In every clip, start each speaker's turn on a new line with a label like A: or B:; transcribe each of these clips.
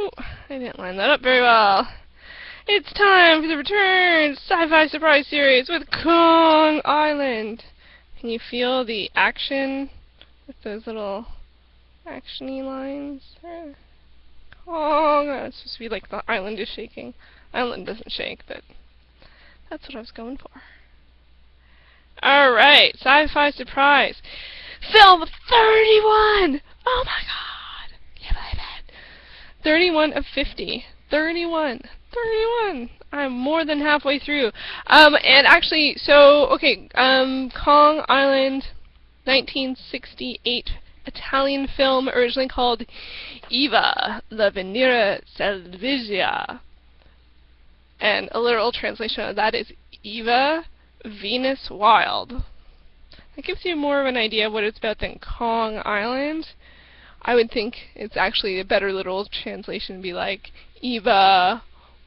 A: Ooh, I didn't line that up very well. It's time for the return Sci-Fi Surprise Series with Kong Island. Can you feel the action with those little actiony lines? Kong. Oh, it's supposed to be like the island is shaking. Island doesn't shake, but that's what I was going for. Alright, Sci-Fi Surprise. Film 31! Oh my god! Can't believe it. 31 of 50. 31. I'm more than halfway through. And actually, so, okay, Kong Island, 1968 Italian film, originally called Eva, la Venere selvaggia. And a literal translation of that is Eva, Venus Wild. That gives you more of an idea of what it's about than Kong Island. I would think it's actually a better literal translation to be like Eva,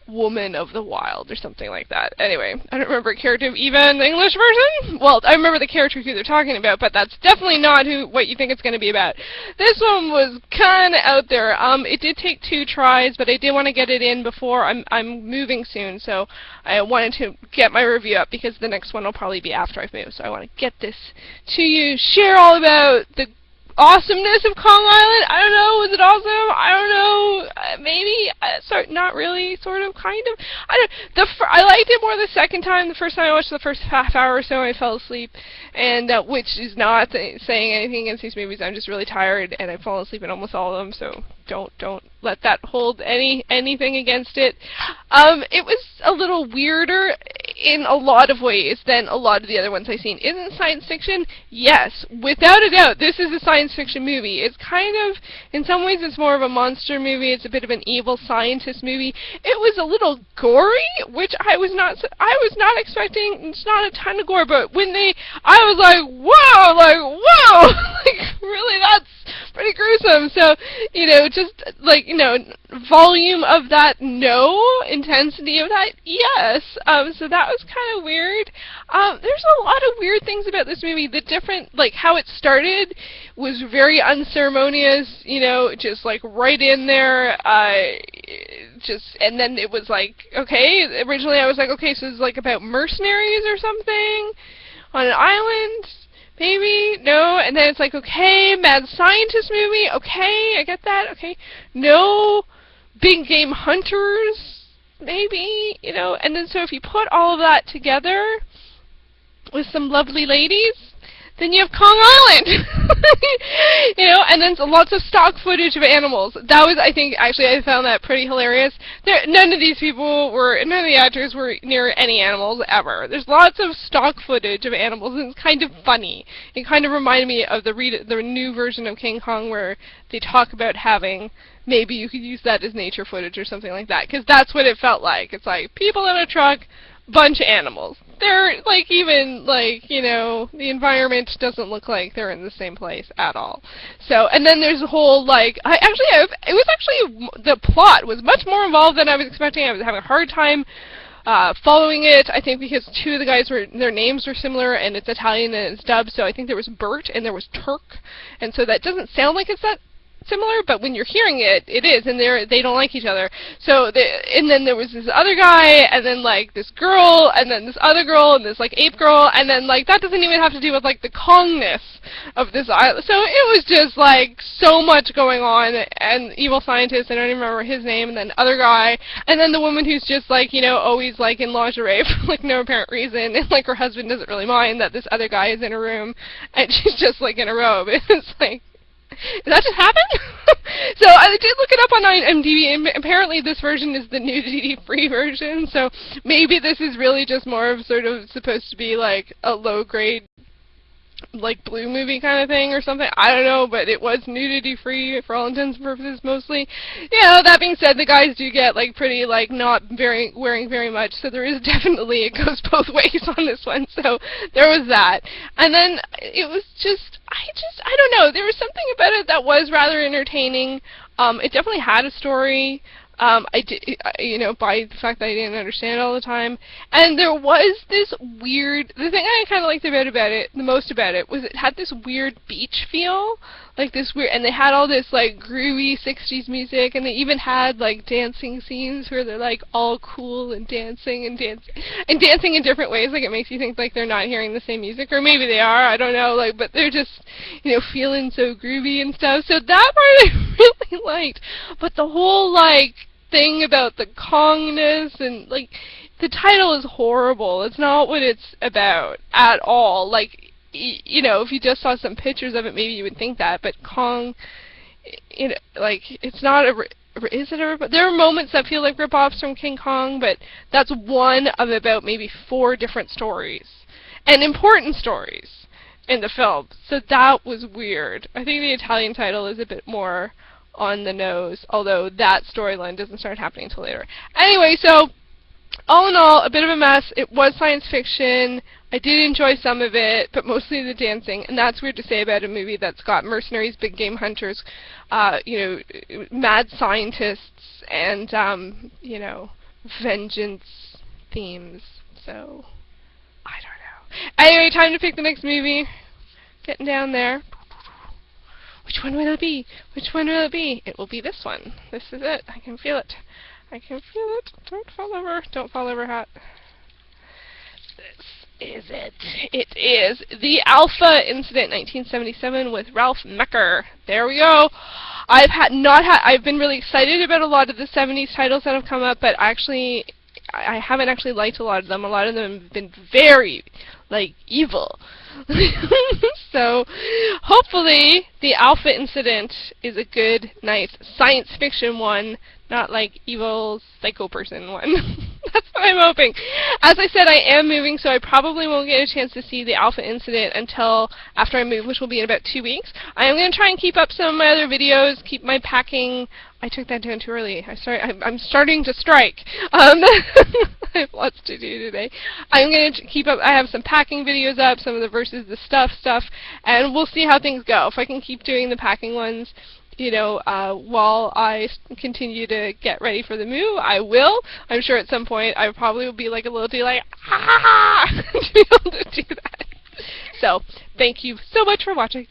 A: Woman of the Wild, or something like that. Anyway, I don't remember a character of Eva in the English version. Well, I remember the character who they're talking about, but that's definitely not what you think it's going to be about. This one was kind of out there. It did take 2 tries, but I did want to get it in before I'm moving soon, so I wanted to get my review up because the next one will probably be after I've moved. So I want to get this to you, share all about the awesomeness of Kong Island. I don't know, was it awesome? I don't know, maybe, not really, sort of, kind of. I liked it more the second time. The first time I watched the first half hour or so, I fell asleep, and which is not saying anything against these movies. I'm just really tired, and I've fallen asleep in almost all of them, so don't let that hold anything against it. It was a little weirder in a lot of ways than a lot of the other ones I've seen. Isn't it science fiction? Yes, without a doubt, this is a science fiction movie. It's kind of, in some ways, it's more of a monster movie. It's a bit of an evil scientist movie. It was a little gory, which I was not expecting. It's not a ton of gore, but when I was like, whoa, like, really, that's pretty gruesome. So, just, like, volume of that, no. Intensity of that, yes. So that was kind of weird. There's a lot of weird things about this movie. The different, like, how it started was very unceremonious, just, like, right in there, and then it was like, okay, originally I was like, okay, so it's, like, about mercenaries or something on an island? Maybe? No? And then it's like, okay, mad scientist movie? Okay, I get that, okay. No, big game hunters? Maybe, and then so if you put all of that together with some lovely ladies, then you have Kong Island! And then lots of stock footage of animals. That was, I think, actually I found that pretty hilarious. None of the actors were near any animals ever. There's lots of stock footage of animals, and it's kind of funny. It kind of reminded me of the new version of King Kong where they talk about having, maybe you could use that as nature footage or something like that, because that's what it felt like. It's like people in a truck, bunch of animals. They're, like, even, like, the environment doesn't look like they're in the same place at all. So, and then there's a whole, like, the plot was much more involved than I was expecting. I was having a hard time following it, I think because 2 of the guys their names were similar, and it's Italian and it's dubbed, so I think there was Bert and there was Turk, and so that doesn't sound like it's that similar, but when you're hearing it, it is, and they don't like each other. So, and then there was this other guy, and then, like, this girl, and then this other girl, and this, like, ape girl, and then, like, that doesn't even have to do with, like, the Kongness of this island. So it was just, like, so much going on, and evil scientist, I don't even remember his name, and then other guy, and then the woman who's just, like, always, like, in lingerie for, like, no apparent reason, and, like, her husband doesn't really mind that this other guy is in her room, and she's just, like, in a robe. It's like, did that just happen? So I did look it up on IMDb, and apparently this version is the nudity-free version, so maybe this is really just more of sort of supposed to be like a low-grade, like, blue movie kind of thing or something. I don't know, but it was nudity-free for all intents and purposes mostly. That being said, the guys do get, like, pretty, like, not wearing very much, so there is definitely, it goes both ways on this one, so there was that. And then it was just, I don't know, there was something about it that was rather entertaining. It definitely had a story. I did, by the fact that I didn't understand it all the time. And there was this weird, the thing I kind of liked about it, the most about it, was it had this weird beach feel. like this weird, and they had all this like groovy 60s music, and they even had like dancing scenes where they're like all cool and dancing in different ways. Like it makes you think like they're not hearing the same music, or maybe they are, I don't know, like, but they're just, you know, feeling so groovy and stuff. So that part I really liked. But the whole like thing about the Kongness, and like the title is horrible. It's not what it's about at all. Like, you know, if you just saw some pictures of it, maybe you would think that. But Kong, you know, like, it's not a. Is it a rip? There are moments that feel like rip-offs from King Kong, but that's one of about maybe 4 different stories, and important stories in the film. So that was weird. I think the Italian title is a bit more on the nose, although that storyline doesn't start happening until later. Anyway, so all in all, a bit of a mess. It was science fiction. I did enjoy some of it, but mostly the dancing, and that's weird to say about a movie that's got mercenaries, big game hunters, you know, mad scientists, and, you know, vengeance themes. So, I don't know. Anyway, time to pick the next movie. Getting down there. Which one will it be? Which one will it be? It will be this one. This is it. I can feel it. I can feel it. Don't fall over. Don't fall over, Hat. This is it. It is The Alpha Incident, 1977, with Ralph Mecker. There we go. I've been really excited about a lot of the 70s titles that have come up, but actually, I haven't actually liked a lot of them. A lot of them have been very, like, evil. So, hopefully, The Alpha Incident is a good, nice science fiction one, not like evil psycho person one. That's what I'm hoping. As I said, I am moving, so I probably won't get a chance to see The Alpha Incident until after I move, which will be in about 2 weeks. I am going to try and keep up some of my other videos, keep my packing. I took that down too early. I'm starting to strike. I have lots to do today. I'm going to keep up. I have some packing videos up, some of the versus the stuff, and we'll see how things go. If I can keep doing the packing ones, you know, while I continue to get ready for the move, I will. I'm sure at some point I probably will be like a little delay, to be able to do that. So, thank you so much for watching.